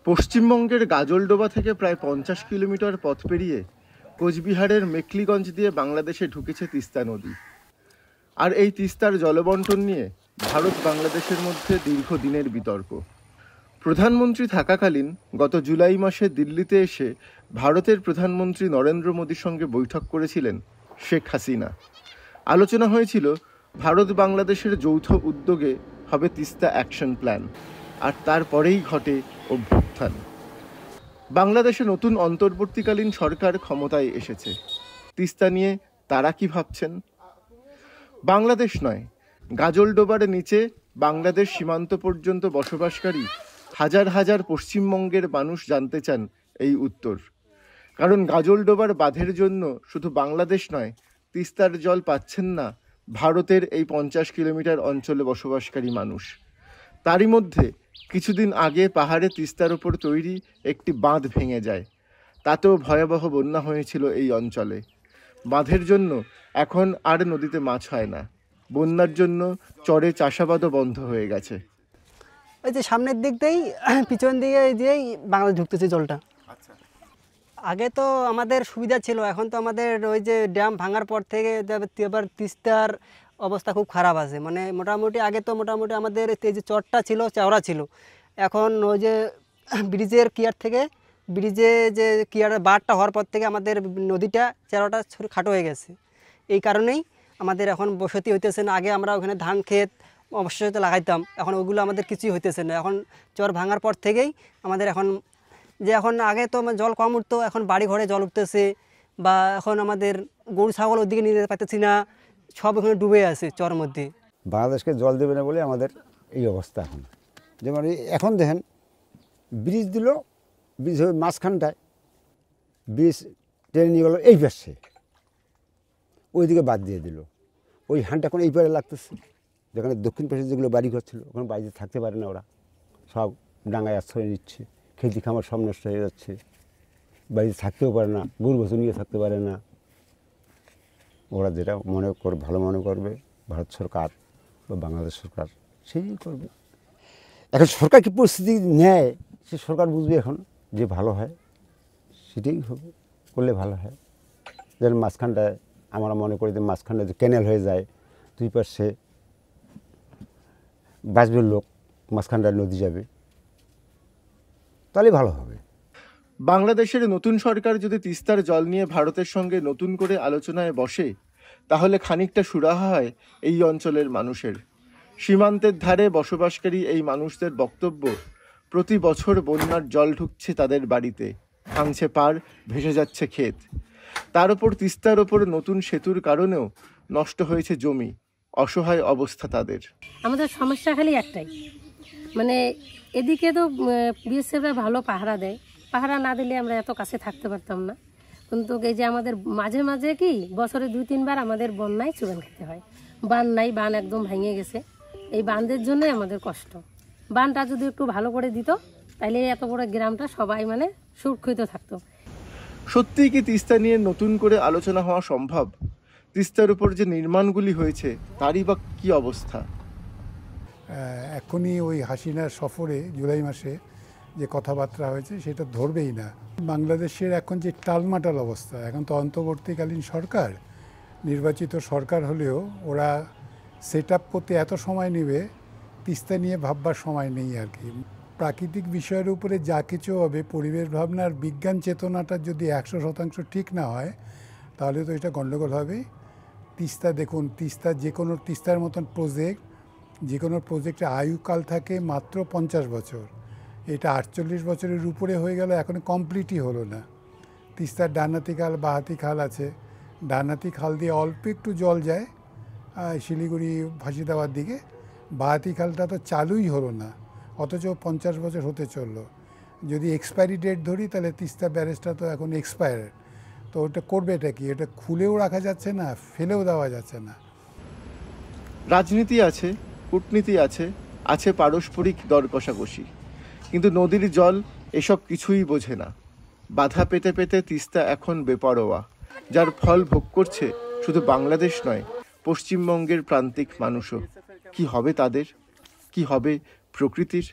পশ্চিমবঙ্গের গাজলডোবা থেকে প্রায় 50 কিলোমিটার পথ পেরিয়ে কোচবিহারের মেখলিগঞ্জ দিয়ে বাংলাদেশে ঢুকেছে তিস্তা নদী। আর এই তিস্তার জলবন্টন নিয়ে ভারত বাংলাদেশের মধ্যে দীর্ঘদিনের বিতর্ক। প্রধানমন্ত্রী থাকাকালীন গত জুলাই মাসে দিল্লিতে এসে ভারতের প্রধানমন্ত্রী নরেন্দ্র মোদীর সঙ্গে বৈঠক করেছিলেন শেখ হাসিনা। আলোচনা হয়েছিল ভারত বাংলাদেশের যৌথ উদ্যোগে হবে তিস্তা অ্যাকশন প্ল্যান, আর তারপরেই ঘটে অভ্যুত্থান। বাংলাদেশে নতুন অন্তর্বর্তীকালীন সরকার ক্ষমতায় এসেছে। তিস্তা নিয়ে তারা কি ভাবছেন? বাংলাদেশ নয়, গাজলডোবার নিচে বাংলাদেশ সীমান্ত পর্যন্ত বসবাসকারী হাজার হাজার পশ্চিমবঙ্গের মানুষ জানতে চান এই উত্তর। কারণ গাজলডোবার বাঁধের জন্য শুধু বাংলাদেশ নয়, তিস্তার জল পাচ্ছেন না ভারতের এই 50 কিলোমিটার অঞ্চলে বসবাসকারী মানুষ। তারই মধ্যে কিছুদিন আগে পাহাড়ে তিস্তার ওপর তৈরি একটি বাঁধ ভেঙে যায়। তাতেও ভয়াবহ বন্যা হয়েছিল এই অঞ্চলে। বাঁধের জন্য এখন আর নদীতে মাছ হয় না। বন্যার জন্য চরে চাষাবাদও বন্ধ হয়ে গেছে। ওই যে সামনের দিক দিয়েই পিছন দিকে দিয়েই বাংলাদেশ ঢুকতেছে জলটা। আগে তো আমাদের সুবিধা ছিল, এখন তো আমাদের ওই যে ড্যাম ভাঙার পর থেকে এবার তিস্তার অবস্থা খুব খারাপ আছে। মানে মোটামুটি আগে তো মোটামুটি আমাদের এই যে চরটা ছিল চওড়া ছিল, এখন ওই যে ব্রিজের কিয়ার থেকে ব্রিজে যে কিয়ারের বাঁধটা হওয়ার পর থেকে আমাদের নদীটা চওড়াটা খাটো হয়ে গেছে। এই কারণেই আমাদের এখন বসতি হইতেছে না। আগে আমরা ওখানে ধান ক্ষেত অবশ্যই তো লাগাইতাম, এখন ওগুলো আমাদের কিছুই হইতেছে না। এখন চর ভাঙার পর থেকেই আমাদের এখন আগে তো জল কম উঠতো, এখন বাড়ি ঘরে জল উঠতেছে, বা এখন আমাদের গরু ছাগল ওদিকে নিয়ে যেতে পারতেছি না, সব ওখানে ডুবে আছে চর মধ্যে। বাংলাদেশকে জল দেবে না বলে আমাদের এই অবস্থা। এখন যেমন এখন দেখেন ব্রিজ দিল, ব্রিজ হয়ে মাঝখানটায় ব্রিজ টেনে নিয়ে গেলো এই পাশে, ওইদিকে বাদ দিয়ে দিল। ওই হানটা এখন এই পারে লাগতেছে, যেখানে দক্ষিণ পাশে যেগুলো বাড়িঘর ছিল ওখানে বাড়িতে থাকতে পারে না, ওরা সব ডাঙায় আশ্রয় নিচ্ছে। খেতি খামার সব নষ্ট হয়ে যাচ্ছে, বাড়িতে থাকতেও পারে না, গরু বছর নিয়ে থাকতে পারে না। ওরা যেটা মনে করে ভালো মনে করবে ভারত সরকার বা বাংলাদেশ সরকার সেই করবে। এখন সরকার কী পরিস্থিতি নেয় সে সরকার বুঝবে। এখন যে ভালো হয় সেটাই হবে, করলে ভালো হয়। যেন মাঝখানটায় আমরা মনে করি যে মাঝখানটায় যে ক্যানেল হয়ে যায়, দুই পাশে বাঁচবে লোক, মাঝখানটায় নদী যাবে, তাহলে ভালো হবে। বাংলাদেশের নতুন সরকার যদি তিস্তার জল নিয়ে ভারতের সঙ্গে নতুন করে আলোচনায় বসে, তাহলে খানিকটা সুরাহা হয় এই অঞ্চলের মানুষের। সীমান্তের ধারে বসবাসকারী এই মানুষদের বক্তব্য, প্রতি বছর বন্যার জল ঢুকছে তাদের বাড়িতে, ভাঙছে পাড়, ভেসে যাচ্ছে ক্ষেত। তার উপর তিস্তার ওপর নতুন সেতুর কারণেও নষ্ট হয়েছে জমি, অসহায় অবস্থা তাদের। আমাদের সমস্যা খালি একটাই, মানে এদিকে তো বিএসএফরা ভালো পাহারা দেয়, পাহারা না দিলে আমরা এত কাছে থাকতে পারতাম না। কিন্তু এই যে আমাদের মাঝে মাঝে কি বছরে 2-3 বার আমাদের বন্যায় চুবান খেতে হয়। বান নাই, বান একদম ভেঙে গেছে। এই বাঁধের জন্যই আমাদের কষ্ট। বানটা যদি একটু ভালো করে দিত তাহলে এত বড় গ্রামটা সবাই মানে সুরক্ষিত থাকতো। সত্যিই কি তিস্তা নিয়ে নতুন করে আলোচনা হওয়া সম্ভব? তিস্তার উপর যে নির্মাণগুলি হয়েছে তারই বা কী অবস্থা? এখনই ওই হাসিনার সফরে জুলাই মাসে যে কথাবার্তা হয়েছে সেটা ধরবেই না। বাংলাদেশের এখন যে টালমাটাল অবস্থা, এখন তো অন্তর্বর্তীকালীন সরকার, নির্বাচিত সরকার হলেও ওরা সেট আপ করতে এত সময় নেবে, তিস্তা নিয়ে ভাববার সময় নেই আর কি। প্রাকৃতিক বিষয়ের উপরে যা কিছু হবে, পরিবেশ ভাবনার বিজ্ঞান চেতনাটা যদি 100% ঠিক না হয় তাহলে তো এটা গণ্ডগোল হবে। তিস্তা দেখুন, তিস্তার মতন প্রজেক্ট, যে কোনো প্রজেক্টে আয়ুকাল থাকে মাত্র 50 বছর। এটা 48 বছরের উপরে হয়ে গেল, এখনো কমপ্লিটই হলো না। তিস্তার ডানহাতি খাল বাঁহাতি খাল আছে, ডানহাতি খাল দিয়ে অল্প একটু জল যায় শিলিগুড়ি ফাঁসি দেওয়ার দিকে, বাঁহাতি খালটা তো চালুই হলো না, অথচ 50 বছর হতে চললো। যদি এক্সপায়ারি ডেট ধরি তাহলে তিস্তা ব্যারেজটা তো এখন এক্সপায়ার্ড। তো ওটা করবে এটা কি? এটা খুলেও রাখা যাচ্ছে না, ফেলেও দেওয়া যাচ্ছে না। রাজনীতি আছে, কূটনীতি আছে, আছে পারস্পরিক দর কষাকষি, কিন্তু নদীর জল এসব কিছুই বোঝে না। বাধা পেতে পেতে তিস্তা এখন বেপরোয়া, যার ফল ভোগ করছে শুধু বাংলাদেশ নয়, পশ্চিমবঙ্গের প্রান্তিক মানুষও। কি হবে তাদের? কি হবে প্রকৃতির?